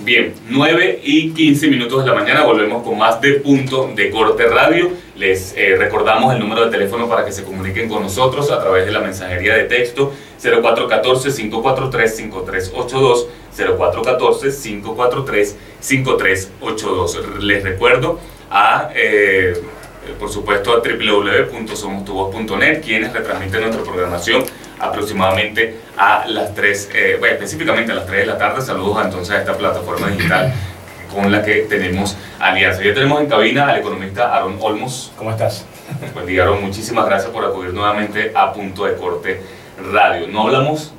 Bien, 9:15 de la mañana, volvemos con más de Punto de Corte Radio. Les recordamos el número de teléfono para que se comuniquen con nosotros a través de la mensajería de texto 0414-543-5382, 0414-543-5382. Les recuerdo por supuesto a www.somostuvoz.net, quienes retransmiten nuestra programación aproximadamente a las 3, específicamente a las 3 de la tarde. Saludos entonces a esta plataforma digital con la que tenemos alianza. Ya tenemos en cabina al economista Aaron Olmos. ¿Cómo estás? Buen día, Aaron. Muchísimas gracias por acudir nuevamente a Punto de Corte Radio. No hablamos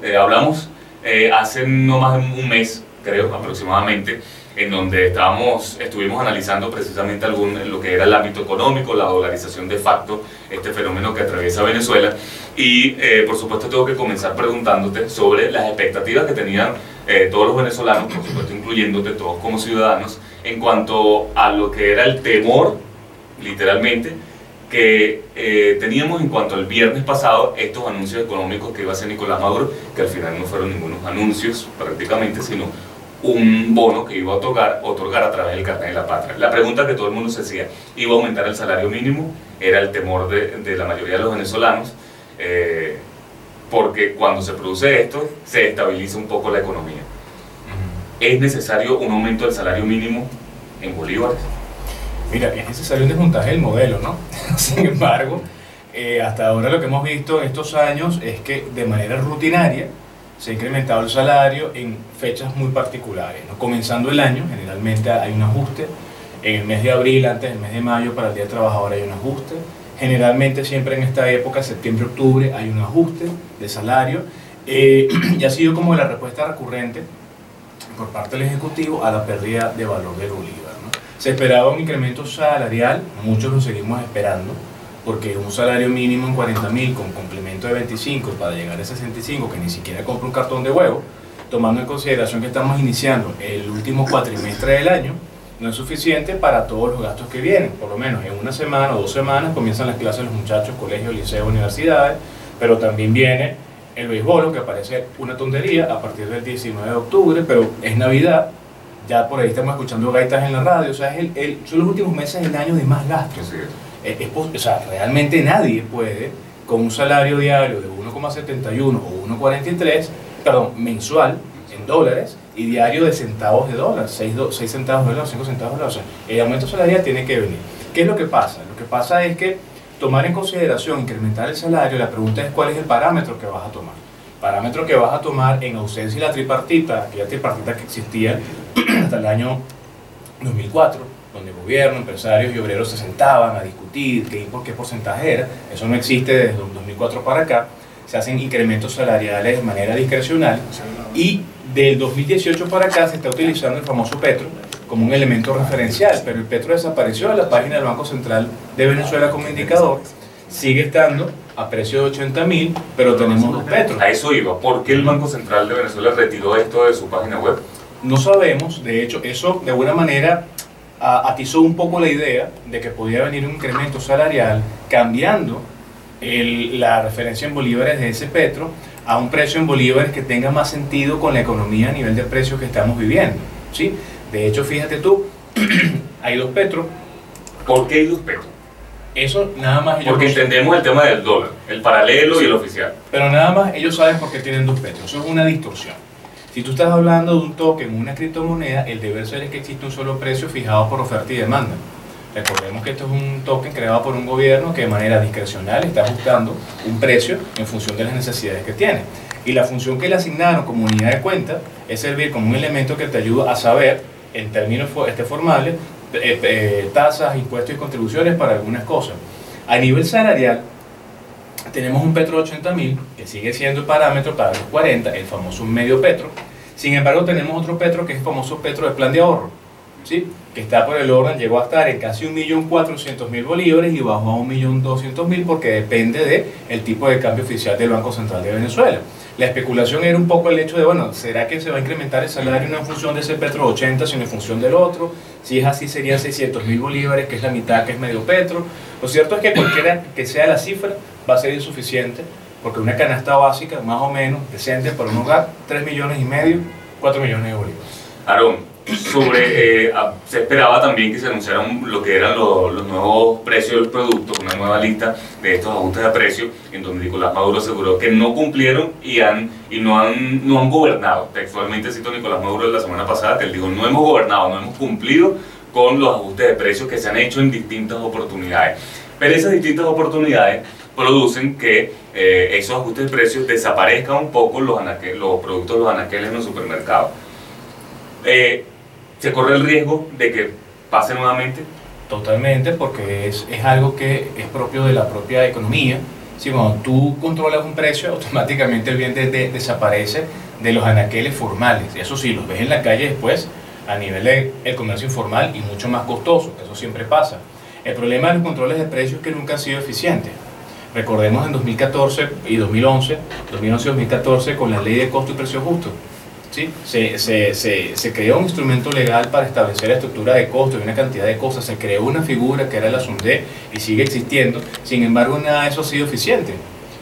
hace no más de un mes, creo, aproximadamente, en donde estuvimos analizando precisamente lo que era el ámbito económico, la dolarización de facto, este fenómeno que atraviesa Venezuela. Y por supuesto tengo que comenzar preguntándote sobre las expectativas que tenían todos los venezolanos, por supuesto incluyéndote todos como ciudadanos, en cuanto a lo que era el temor, literalmente, que teníamos en cuanto al viernes pasado, estos anuncios económicos que iba a hacer Nicolás Maduro, que al final no fueron ningunos anuncios prácticamente, sino un bono que iba a otorgar a través del carnet de la patria. La pregunta que todo el mundo se hacía: ¿iba a aumentar el salario mínimo? Era el temor de la mayoría de los venezolanos, porque cuando se produce esto, se estabiliza un poco la economía. ¿Es necesario un aumento del salario mínimo en bolívares? Mira, es necesario un desmontaje del modelo, ¿no? Sin embargo, hasta ahora lo que hemos visto en estos años es que de manera rutinaria se ha incrementado el salario en fechas muy particulares, ¿no? Comenzando el año, generalmente hay un ajuste. En el mes de abril, antes del mes de mayo, para el Día del Trabajador hay un ajuste. Generalmente siempre en esta época, septiembre-octubre, hay un ajuste de salario. Y ha sido como la respuesta recurrente por parte del Ejecutivo a la pérdida de valor del bolívar, ¿no? Se esperaba un incremento salarial, muchos lo seguimos esperando, porque un salario mínimo en 40.000 con complemento de 25 para llegar a 65, que ni siquiera compra un cartón de huevo, tomando en consideración que estamos iniciando el último cuatrimestre del año, no es suficiente para todos los gastos que vienen. Por lo menos en una semana o 2 semanas comienzan las clases de los muchachos, colegios, liceos, universidades, pero también viene el béisbol, que parece una tontería, a partir del 19 de octubre, pero es Navidad, ya por ahí estamos escuchando gaitas en la radio, o sea, son los últimos meses del año de más gastos. Sí. O sea, realmente nadie puede, con un salario diario de 1,71 o 1,43, mensual, en dólares, y diario de centavos de dólar, 6 centavos de dólar, 5 centavos de dólar. O sea, el aumento salarial tiene que venir. ¿Qué es lo que pasa? Lo que pasa es que tomar en consideración, incrementar el salario, la pregunta es cuál es el parámetro que vas a tomar. Parámetro que vas a tomar en ausencia de la tripartita, aquella tripartita que existía hasta el año 2004, donde gobierno, empresarios y obreros se sentaban a discutir qué porcentaje era. Eso no existe desde 2004 para acá. Se hacen incrementos salariales de manera discrecional, y del 2018 para acá se está utilizando el famoso petro como un elemento referencial, pero el petro desapareció de la página del Banco Central de Venezuela como indicador. Sigue estando a precio de 80.000, pero tenemos 2 petros. A eso iba. ¿Por qué el Banco Central de Venezuela retiró esto de su página web? No sabemos. De hecho, eso de alguna manera atizó un poco la idea de que podía venir un incremento salarial cambiando la referencia en bolívares de ese petro a un precio en bolívares que tenga más sentido con la economía a nivel de precios que estamos viviendo, ¿sí? De hecho, fíjate tú, hay 2 petros. ¿Por qué hay 2 petros? Eso nada más ellos... Porque entendemos el tema del dólar, el paralelo, sí, y el oficial. Pero nada más ellos saben por qué tienen 2 petros. Eso es una distorsión. Si tú estás hablando de un token, una criptomoneda, el deber ser es que existe un solo precio fijado por oferta y demanda. Recordemos que esto es un token creado por un gobierno que de manera discrecional está ajustando un precio en función de las necesidades que tiene. Y la función que le asignaron como unidad de cuenta es servir como un elemento que te ayuda a saber, en términos formales, tasas, impuestos y contribuciones para algunas cosas. A nivel salarial, tenemos un petro de 80.000, que sigue siendo el parámetro para los 40, el famoso medio petro. Sin embargo, tenemos otro petro que es el famoso petro de plan de ahorro, ¿sí? Que está por el orden, llegó a estar en casi 1.400.000 bolívares y bajó a 1.200.000 porque depende del tipo de cambio oficial del Banco Central de Venezuela. La especulación era un poco el hecho de, bueno, ¿será que se va a incrementar el salario no en función de ese petro de 80, sino en función del otro? Si es así, serían 600.000 bolívares, que es la mitad, que es medio petro. Lo cierto es que cualquiera que sea la cifra va a ser insuficiente, porque una canasta básica, más o menos, decente para un hogar, 3,5 millones, 4 millones de bolívares. Aarón, se esperaba también que se anunciaran lo que eran los nuevos precios de los productos, una nueva lista de estos ajustes de precios, en donde Nicolás Maduro aseguró que no cumplieron y no han gobernado. Textualmente cito a Nicolás Maduro de la semana pasada, que él dijo: no hemos gobernado, no hemos cumplido con los ajustes de precios que se han hecho en distintas oportunidades. Pero esas distintas oportunidades producen que esos ajustes de precios desaparezcan un poco los productos de los anaqueles en los supermercados. ¿Se corre el riesgo de que pase nuevamente? Totalmente, porque es algo que es propio de la propia economía. Si cuando tú controlas un precio, automáticamente el bien desaparece de los anaqueles formales. Eso sí, los ves en la calle después a nivel del comercio informal y mucho más costoso, que eso siempre pasa. El problema de los controles de precios es que nunca han sido eficientes. Recordemos en 2014 y 2011 y 2014 con la ley de costo y precio justo. ¿Sí? Se creó un instrumento legal para establecer la estructura de costos y una cantidad de cosas. Se creó una figura que era la SUNDE y sigue existiendo. Sin embargo, nada de eso ha sido eficiente.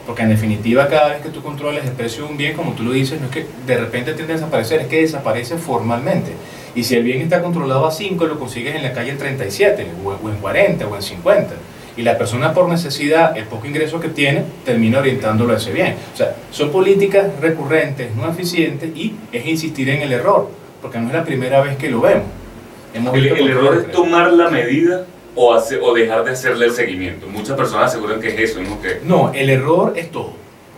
Porque en definitiva, cada vez que tú controles el precio de un bien, como tú lo dices, no es que de repente tiende a desaparecer, es que desaparece formalmente. Y si el bien está controlado a 5, lo consigues en la calle en 37, o en 40, o en 50. Y la persona, por necesidad, el poco ingreso que tiene, termina orientándolo a ese bien. O sea, son políticas recurrentes, no eficientes, y es insistir en el error, porque no es la primera vez que lo vemos. El error es tomar la medida o dejar de hacerle el seguimiento. Muchas personas aseguran que es eso, ¿no? No, el error es todo.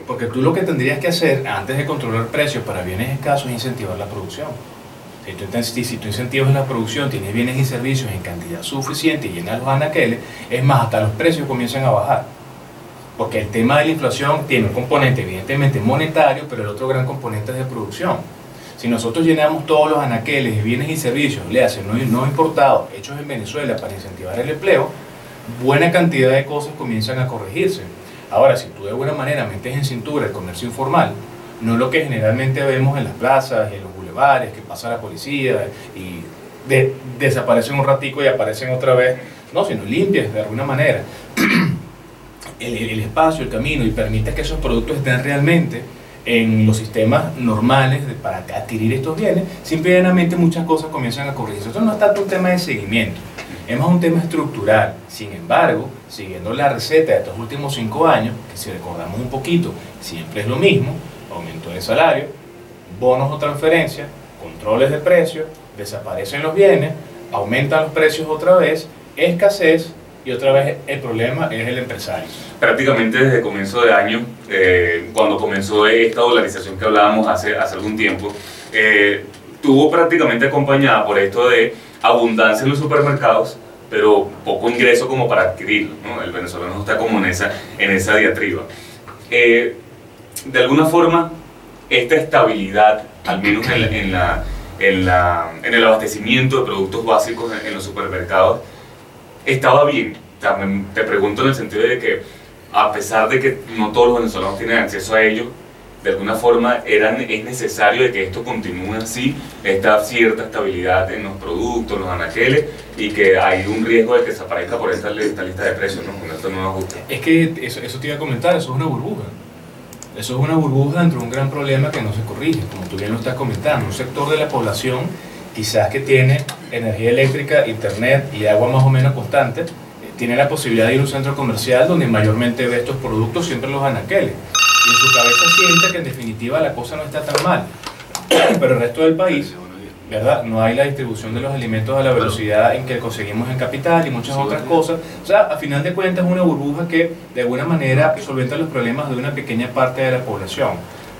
Porque tú lo que tendrías que hacer antes de controlar precios para bienes escasos es incentivar la producción. Si tú incentivas la producción, tienes bienes y servicios en cantidad suficiente y llenas los anaqueles, es más, hasta los precios comienzan a bajar. Porque el tema de la inflación tiene un componente evidentemente monetario, pero el otro gran componente es de producción. Si nosotros llenamos todos los anaqueles de bienes y servicios, le hacen no importados, hechos en Venezuela para incentivar el empleo, buena cantidad de cosas comienzan a corregirse. Ahora, si tú de alguna manera metes en cintura el comercio informal, no lo que generalmente vemos en las plazas y en los bulevares, que pasa la policía y desaparecen un ratico y aparecen otra vez, no, sino limpias de alguna manera el espacio, el camino, y permite que esos productos estén realmente en los sistemas normales para adquirir estos bienes, simplemente muchas cosas comienzan a corregirse. Esto no es tanto un tema de seguimiento, es más un tema estructural. Sin embargo, siguiendo la receta de estos últimos 5 años, que si recordamos un poquito, siempre es lo mismo: aumento de salario, bonos o transferencias, controles de precios, desaparecen los bienes, aumentan los precios otra vez, escasez, y otra vez el problema es el empresario. Prácticamente desde comienzo de año, cuando comenzó esta dolarización que hablábamos hace algún tiempo, estuvo prácticamente acompañada por esto de abundancia en los supermercados, pero poco ingreso como para adquirirlo, ¿no? El venezolano está como en esa diatriba. De alguna forma, esta estabilidad, al menos en el abastecimiento de productos básicos en los supermercados, estaba bien. También te pregunto en el sentido de que, a pesar de que no todos los venezolanos tienen acceso a ello, de alguna forma es necesario de que esto continúe así, esta cierta estabilidad en los productos, los anaqueles, y que hay un riesgo de que desaparezca por esta lista de precios, ¿no? Con estos nuevos ajustes. Es que eso te iba a comentar, eso es una burbuja. Eso es una burbuja dentro de un gran problema que no se corrige, como tú bien lo estás comentando. Un sector de la población, quizás que tiene energía eléctrica, internet y agua más o menos constante, tiene la posibilidad de ir a un centro comercial donde mayormente ve estos productos, siempre los anaqueles. Y en su cabeza siente que en definitiva la cosa no está tan mal. Pero el resto del país, ¿verdad? No hay la distribución de los alimentos a la velocidad en que conseguimos en capital y muchas otras cosas. O sea, a final de cuentas es una burbuja que de alguna manera solventa los problemas de una pequeña parte de la población.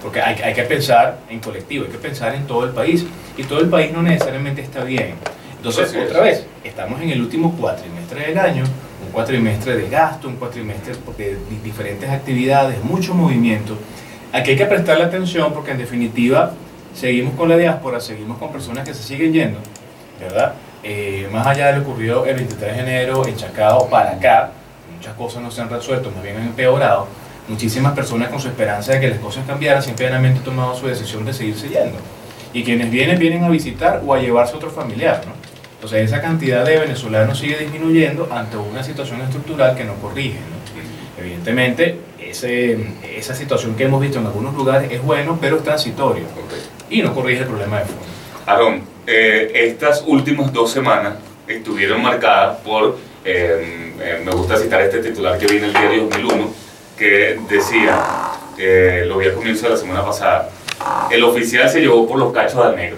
Porque hay que pensar en colectivo, hay que pensar en todo el país. Y todo el país no necesariamente está bien. Entonces, otra vez, estamos en el último cuatrimestre del año, un cuatrimestre de gasto, un cuatrimestre de diferentes actividades, mucho movimiento. Aquí hay que prestarle atención porque en definitiva seguimos con la diáspora, seguimos con personas que se siguen yendo, ¿verdad? Más allá de lo ocurrido el 23 de enero en Chacao para acá, muchas cosas no se han resuelto, más bien han empeorado. Muchísimas personas con su esperanza de que las cosas cambiaran simplemente han tomado su decisión de seguirse yendo. Y quienes vienen a visitar o a llevarse a otro familiar, ¿no? Entonces esa cantidad de venezolanos sigue disminuyendo ante una situación estructural que no corrige, ¿no? Evidentemente, esa situación que hemos visto en algunos lugares es bueno, pero es transitorio y no corrige el problema de fondo. Aarón, estas últimas 2 semanas estuvieron marcadas por, me gusta citar este titular que viene el diario 2001, que decía, lo vi al comienzo de la semana pasada, el oficial se llevó por los cachos al negro.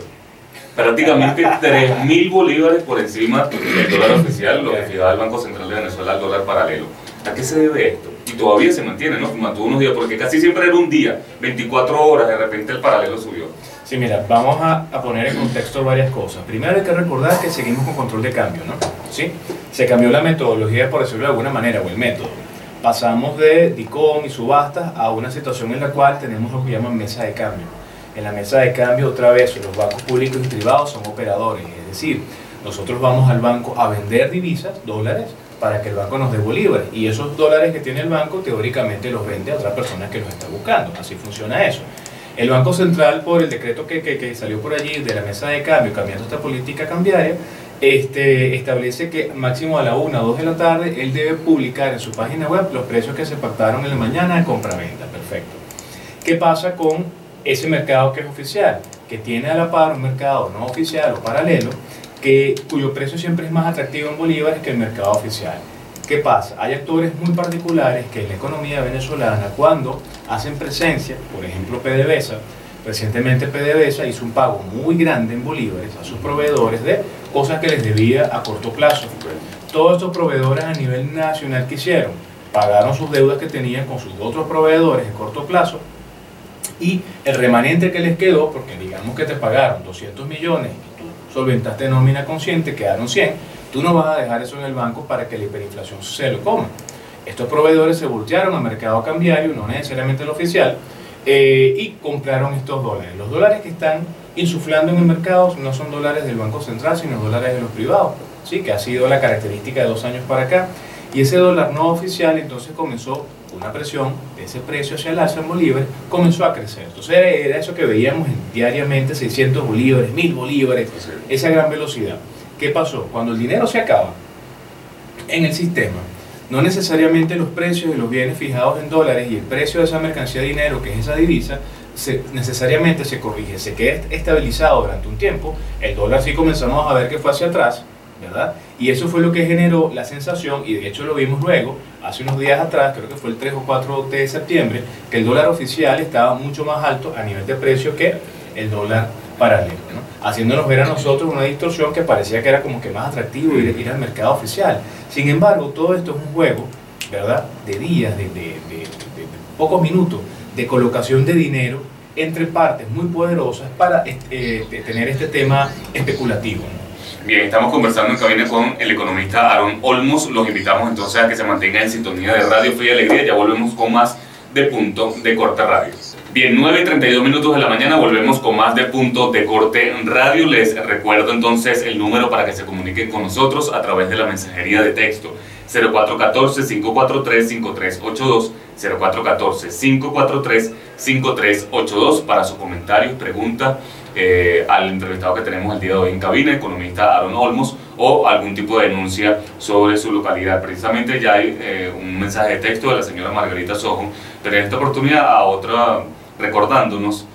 Prácticamente 3.000 bolívares por encima del dólar oficial, lo que fijaba el Banco Central de Venezuela al dólar paralelo. ¿A qué se debe esto? Y todavía se mantiene, ¿no? Mantuvo unos días, porque casi siempre era un día, 24 horas, de repente el paralelo subió. Sí, mira, vamos a poner en contexto varias cosas. Primero hay que recordar que seguimos con control de cambio, ¿no? ¿Sí? Se cambió la metodología, por decirlo de alguna manera, o el método. Pasamos de DICOM y subastas a una situación en la cual tenemos lo que llaman mesa de cambio. En la mesa de cambio, otra vez, los bancos públicos y privados son operadores, es decir, nosotros vamos al banco a vender divisas, dólares, para que el banco nos dé bolívares, y esos dólares que tiene el banco teóricamente los vende a otra persona que los está buscando. Así funciona eso. El Banco Central, por el decreto que salió por allí de la mesa de cambio, cambiando esta política cambiaria, establece que máximo a la 1 o 2 de la tarde él debe publicar en su página web los precios que se pactaron en la mañana de compra-venta. Perfecto. ¿Qué pasa con ese mercado que es oficial? Que tiene a la par un mercado no oficial o paralelo, cuyo precio siempre es más atractivo en bolívares que el mercado oficial. ¿Qué pasa? Hay actores muy particulares que en la economía venezolana, cuando hacen presencia, por ejemplo PDVSA, recientemente PDVSA hizo un pago muy grande en bolívares a sus proveedores de cosas que les debía a corto plazo. Todos estos proveedores a nivel nacional que hicieron, pagaron sus deudas que tenían con sus otros proveedores de corto plazo, y el remanente que les quedó, porque digamos que te pagaron 200 millones y tú solventaste nómina consciente, quedaron 100, tú no vas a dejar eso en el banco para que la hiperinflación se lo coma. Estos proveedores se voltearon al mercado cambiario, no necesariamente el oficial, y compraron estos dólares. Los dólares que están insuflando en el mercado no son dólares del Banco Central, sino dólares de los privados, ¿sí? Que ha sido la característica de 2 años para acá. Y ese dólar no oficial entonces comenzó una presión de ese precio hacia el alza en bolívares, comenzó a crecer. Entonces era eso que veíamos diariamente, 600 bolívares, 1000 bolívares, esa gran velocidad. ¿Qué pasó? Cuando el dinero se acaba en el sistema, no necesariamente los precios de los bienes fijados en dólares y el precio de esa mercancía de dinero, que es esa divisa, necesariamente se corrige, se queda estabilizado durante un tiempo. El dólar sí comenzamos a ver que fue hacia atrás, ¿verdad? Y eso fue lo que generó la sensación, y de hecho lo vimos luego, hace unos días atrás, creo que fue el 3 o 4 de septiembre, que el dólar oficial estaba mucho más alto a nivel de precio que el dólar paralelo, ¿no? Haciéndonos ver a nosotros una distorsión que parecía que era como que más atractivo ir al mercado oficial. Sin embargo, todo esto es un juego, ¿verdad?, de días, de pocos minutos, de colocación de dinero entre partes muy poderosas para tener este tema especulativo, ¿no? Bien, estamos conversando en cabina con el economista Aaron Olmos. Los invitamos entonces a que se mantengan en sintonía de Radio Fe y Alegría. Ya volvemos con más de Punto de Corte Radio. Bien, 9:32 de la mañana, volvemos con más de Punto de Corte Radio. Les recuerdo entonces el número para que se comuniquen con nosotros a través de la mensajería de texto: 0414-543-5382, 0414-543-5382 para sus comentarios, preguntas al entrevistado que tenemos el día de hoy en cabina, economista Aaron Olmos, o algún tipo de denuncia sobre su localidad. Precisamente ya hay un mensaje de texto de la señora Margarita Sojo, pero en esta oportunidad a otra recordándonos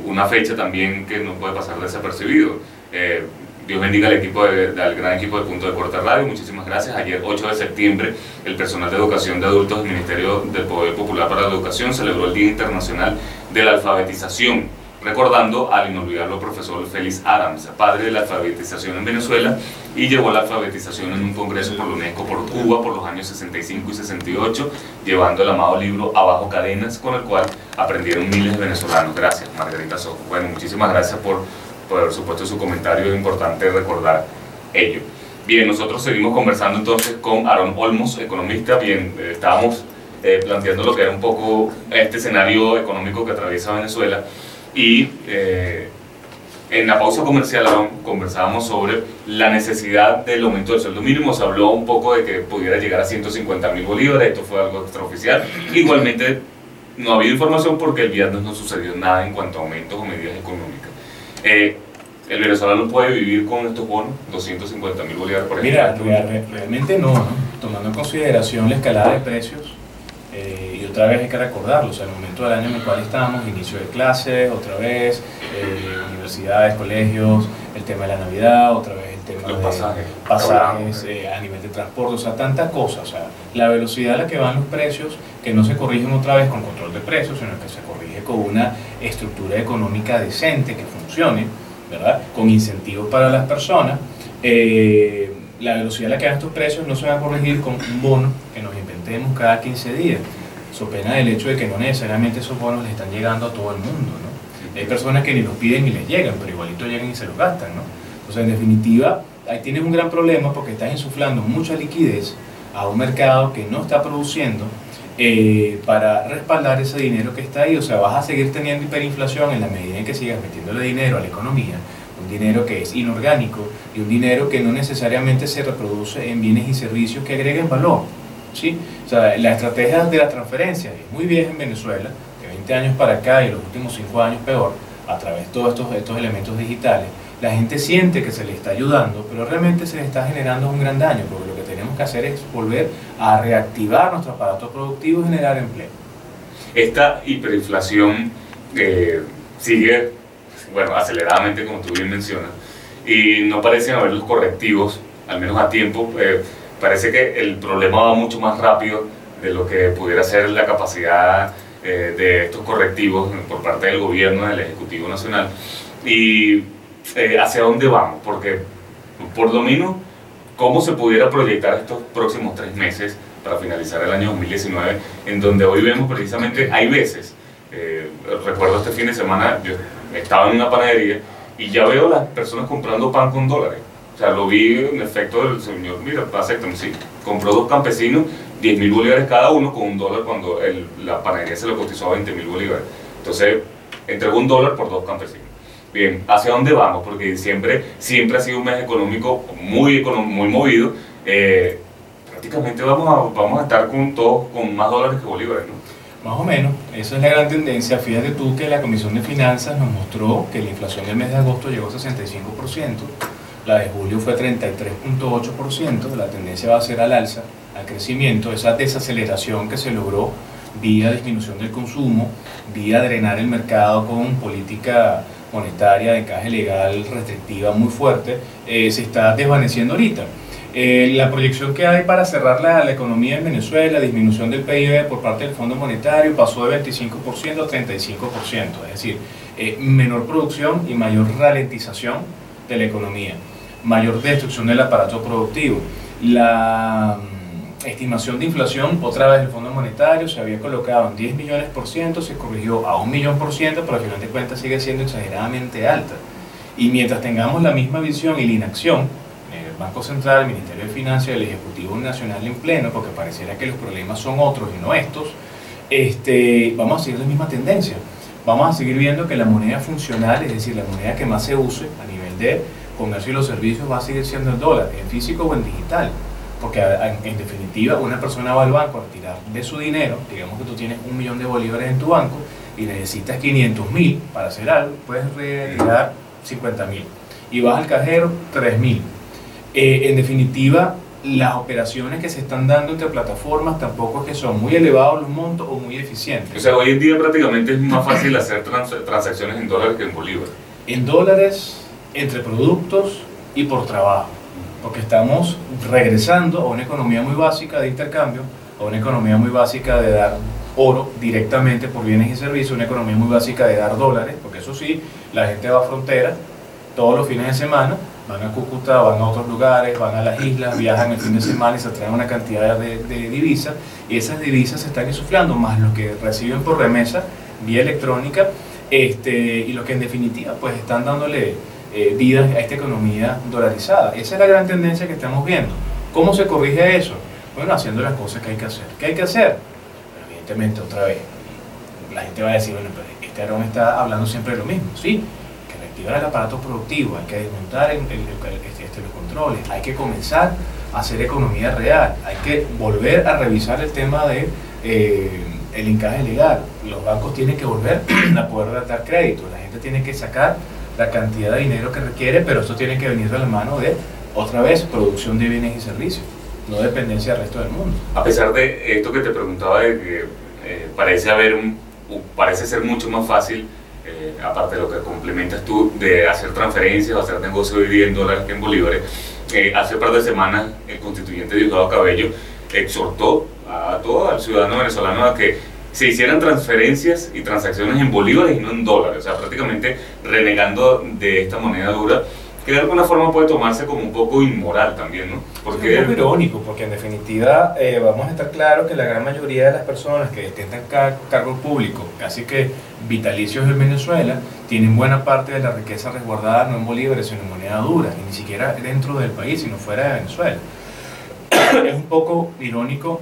una fecha también que no puede pasar desapercibido. Dios bendiga al gran equipo de Punto de Corte Radio. Muchísimas gracias. Ayer, 8 de septiembre, el personal de educación de adultos del Ministerio del Poder Popular para la Educación celebró el Día Internacional de la Alfabetización, recordando al inolvidable profesor Félix Adams, padre de la alfabetización en Venezuela, y llevó la alfabetización en un congreso por la UNESCO por Cuba por los años 65 y 68, llevando el amado libro Abajo Cadenas, con el cual aprendieron miles de venezolanos. Gracias, Margarita Sojo. Bueno, muchísimas gracias por haber supuesto su comentario. Es importante recordar ello. Bien, nosotros seguimos conversando entonces con Aaron Olmos, economista. Bien, estábamos planteando lo que era un poco este escenario económico que atraviesa Venezuela. Y en la pausa comercial conversábamos sobre la necesidad del aumento del sueldo mínimo. Se habló un poco de que pudiera llegar a 150.000 bolívares, esto fue algo extraoficial. Igualmente no ha habido información porque el viernes no sucedió nada en cuanto a aumentos o medidas económicas. ¿El venezolano puede vivir con estos bonos, 250.000 bolívares por ejemplo? Mira, realmente no, ¿no? Tomando en consideración la escalada de precios. Y otra vez hay que recordarlo, o sea, el momento del año en el cual estamos, inicio de clases, otra vez, universidades, colegios, el tema de la Navidad, otra vez el tema Los de pasajes a nivel de transporte, o sea, tantas cosas. O sea, la velocidad a la que van los precios, que no se corrigen otra vez con control de precios, sino que se corrige con una estructura económica decente que funcione, ¿verdad? Con incentivos para las personas. La velocidad a la que van estos precios no se va a corregir con un bono que nos inventemos cada 15 días, so pena del hecho de que no necesariamente esos bonos les están llegando a todo el mundo, ¿no? Hay personas que ni los piden ni les llegan, pero igualito llegan y se los gastan, ¿no? Entonces, en definitiva, ahí tienes un gran problema porque estás insuflando mucha liquidez a un mercado que no está produciendo para respaldar ese dinero que está ahí. O sea, vas a seguir teniendo hiperinflación en la medida en que sigas metiéndole dinero a la economía, un dinero que es inorgánico y un dinero que no necesariamente se reproduce en bienes y servicios que agreguen valor, ¿sí? O sea, la estrategia de la transferencia es muy vieja en Venezuela, de 20 años para acá y los últimos 5 años peor, a través de todos estos elementos digitales. La gente siente que se le está ayudando, pero realmente se le está generando un gran daño, porque lo que tenemos que hacer es volver a reactivar nuestro aparato productivo y generar empleo. Esta hiperinflación sigue, bueno, aceleradamente, como tú bien mencionas, y no parecen haber los correctivos, al menos a tiempo. Parece que el problema va mucho más rápido de lo que pudiera ser la capacidad de estos correctivos por parte del gobierno, del Ejecutivo Nacional. Y ¿hacia dónde vamos? Porque, por lo menos, ¿cómo se pudiera proyectar estos próximos 3 meses para finalizar el año 2019, en donde hoy vemos precisamente, hay veces, recuerdo este fin de semana, yo estaba en una panadería y ya veo a las personas comprando pan con dólares. O sea, lo vi en efecto del señor, mira, acéptame, sí, compró 2 campesinos, 10.000 bolívares cada uno, con $1 cuando la panadería se lo cotizó a 20.000 bolívares. Entonces, entregó $1 por 2 campesinos. Bien, ¿hacia dónde vamos? Porque diciembre siempre ha sido un mes económico muy movido. Prácticamente vamos a estar todos con más dólares que bolívares, ¿no? Más o menos, esa es la gran tendencia. Fíjate tú que la Comisión de Finanzas nos mostró que la inflación del mes de agosto llegó a 65%, la de julio fue 33.8%, la tendencia va a ser al alza, al crecimiento, esa desaceleración que se logró vía disminución del consumo, vía drenar el mercado con política monetaria de encaje legal restrictiva muy fuerte, se está desvaneciendo ahorita. La proyección que hay para cerrar la economía en Venezuela, disminución del PIB por parte del Fondo Monetario, pasó de 25% a 35%, es decir, menor producción y mayor ralentización de la economía, mayor destrucción del aparato productivo. La estimación de inflación, otra vez el Fondo Monetario se había colocado en 10 millones por ciento, se corrigió a 1 millón por ciento, pero al final de cuentas sigue siendo exageradamente alta. Y mientras tengamos la misma visión y la inacción, el Banco Central, el Ministerio de Finanzas y el Ejecutivo Nacional en pleno, porque pareciera que los problemas son otros y no estos, vamos a seguir la misma tendencia. Vamos a seguir viendo que la moneda funcional, es decir, la moneda que más se use a nivel de comercio y los servicios, va a seguir siendo el dólar, en físico o en digital. Porque en definitiva una persona va al banco a retirar de su dinero, digamos que tú tienes 1 millón de bolívares en tu banco y necesitas 500.000 para hacer algo, puedes retirar 50.000 y vas al cajero 3.000. En definitiva, las operaciones que se están dando entre plataformas tampoco es que son muy elevados los montos o muy eficientes. O sea, hoy en día prácticamente es más fácil hacer transacciones en dólares que en bolívares. En dólares, entre productos y por trabajo. Porque estamos regresando a una economía muy básica de intercambio, a una economía muy básica de dar oro directamente por bienes y servicios, una economía muy básica de dar dólares, porque eso sí, la gente va a frontera todos los fines de semana, van a Cúcuta, van a otros lugares, van a las islas, viajan el fin de semana y se traen una cantidad de divisas, y esas divisas se están insuflando, más lo que reciben por remesa vía electrónica, y lo que en definitiva pues están dándole vida a esta economía dolarizada. Esa es la gran tendencia que estamos viendo. ¿Cómo se corrige eso? Bueno, haciendo las cosas que hay que hacer. ¿Qué hay que hacer? Pero evidentemente, otra vez, la gente va a decir, bueno, pero este Aarón está hablando siempre de lo mismo. Sí, que reactivar el aparato productivo, hay que desmontar los controles, hay que comenzar a hacer economía real, hay que volver a revisar el tema de el encaje legal. Los bancos tienen que volver a poder dar crédito, la gente tiene que sacar la cantidad de dinero que requiere, pero esto tiene que venir de la mano de, otra vez, producción de bienes y servicios, no dependencia del resto del mundo. A pesar de esto que te preguntaba, de que parece ser mucho más fácil aparte de lo que complementas tú de hacer transferencias o hacer negocio hoy día en dólares que en bolívares, hace un par de semanas el constituyente Diosdado Cabello exhortó a todo el ciudadano venezolano a que se hicieran transferencias y transacciones en bolívares y no en dólares, o sea, prácticamente renegando de esta moneda dura, que de alguna forma puede tomarse como un poco inmoral también, ¿no? Porque es un poco irónico, porque en definitiva vamos a estar claros que la gran mayoría de las personas que detentan cargos públicos, casi que vitalicios en Venezuela, tienen buena parte de la riqueza resguardada no en bolívares, sino en moneda dura, y ni siquiera dentro del país, sino fuera de Venezuela. Es un poco irónico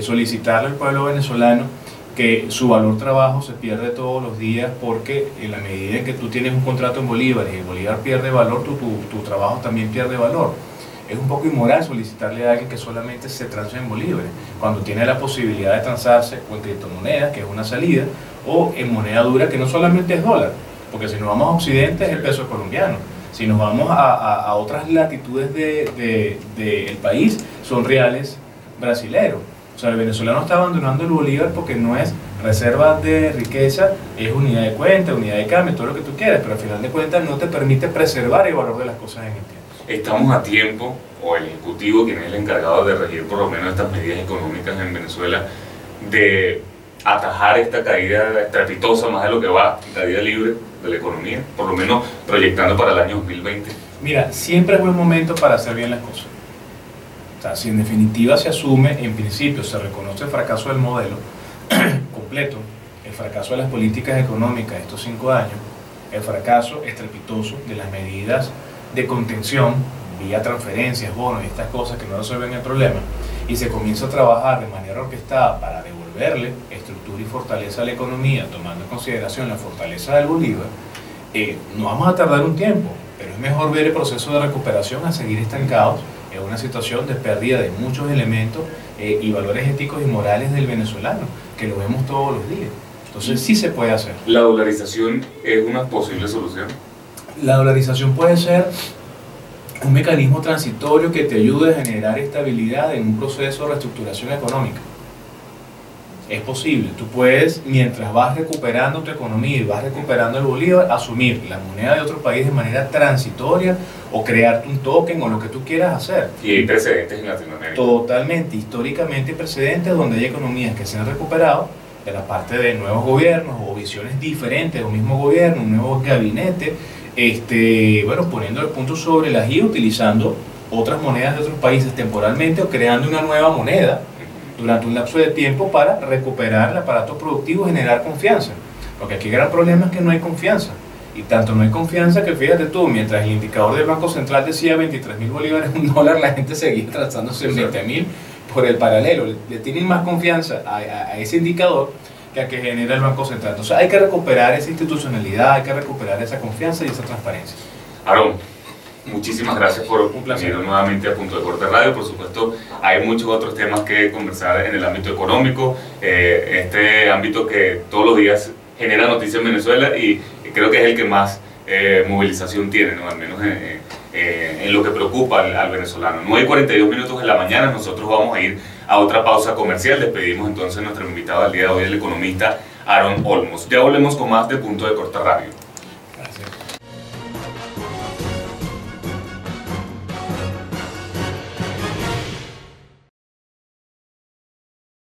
solicitarle al pueblo venezolano que su valor trabajo se pierde todos los días, porque en la medida en que tú tienes un contrato en bolívares y el bolívar pierde valor, tu trabajo también pierde valor. Es un poco inmoral solicitarle a alguien que solamente se transe en bolívares, cuando tiene la posibilidad de transarse o en criptomonedas, que es una salida, o en moneda dura, que no solamente es dólar, porque si nos vamos a Occidente es el peso colombiano. Si nos vamos a otras latitudes del país, son reales brasileros. O sea, el venezolano está abandonando el bolívar porque no es reserva de riqueza, es unidad de cuenta, unidad de cambio, todo lo que tú quieras, pero al final de cuentas no te permite preservar el valor de las cosas en el tiempo. Estamos a tiempo, o el Ejecutivo, quien es el encargado de regir por lo menos estas medidas económicas en Venezuela, de atajar esta caída estrepitosa, más de lo que va, caída libre de la economía, por lo menos proyectando para el año 2020. Mira, siempre es buen momento para hacer bien las cosas. O sea, si en definitiva se asume, en principio se reconoce el fracaso del modelo completo, el fracaso de las políticas económicas de estos 5 años, el fracaso estrepitoso de las medidas de contención vía transferencias, bonos y estas cosas que no resuelven el problema, y se comienza a trabajar de manera orquestada para devolverle estructura y fortaleza a la economía, tomando en consideración la fortaleza del bolívar, no vamos a tardar un tiempo, pero es mejor ver el proceso de recuperación a seguir estancados en una situación de pérdida de muchos elementos y valores éticos y morales del venezolano, que lo vemos todos los días. Entonces sí se puede hacer. ¿La dolarización es una posible solución? La dolarización puede ser un mecanismo transitorio que te ayude a generar estabilidad en un proceso de reestructuración económica. Es posible, tú puedes, mientras vas recuperando tu economía y vas recuperando el bolívar, asumir la moneda de otro país de manera transitoria o crearte un token o lo que tú quieras hacer. Y hay precedentes en Latinoamérica. Totalmente, históricamente hay precedentes donde hay economías que se han recuperado de la parte de nuevos gobiernos o visiones diferentes del mismo gobierno, un nuevo gabinete, bueno, poniendo el punto sobre las i, utilizando otras monedas de otros países temporalmente o creando una nueva moneda durante un lapso de tiempo para recuperar el aparato productivo y generar confianza. Porque aquí el gran problema es que no hay confianza. Y tanto no hay confianza que, fíjate tú, mientras el indicador del Banco Central decía 23.000 bolívares un dólar, la gente seguía trazándose en 20.000 por el paralelo. Le tienen más confianza a ese indicador que a que genera el Banco Central. Entonces hay que recuperar esa institucionalidad, hay que recuperar esa confianza y esa transparencia. Aarón, muchísimas gracias por venir nuevamente a Punto de Corte Radio. Por supuesto, hay muchos otros temas que conversar en el ámbito económico, este ámbito que todos los días genera noticias en Venezuela y creo que es el que más movilización tiene, ¿no? Al menos en lo que preocupa al venezolano. 9:42 minutos de la mañana, nosotros vamos a ir a otra pausa comercial. Despedimos entonces a nuestro invitado al día de hoy, el economista Aarón Olmos. Ya volvemos con más de Punto de Corte Radio.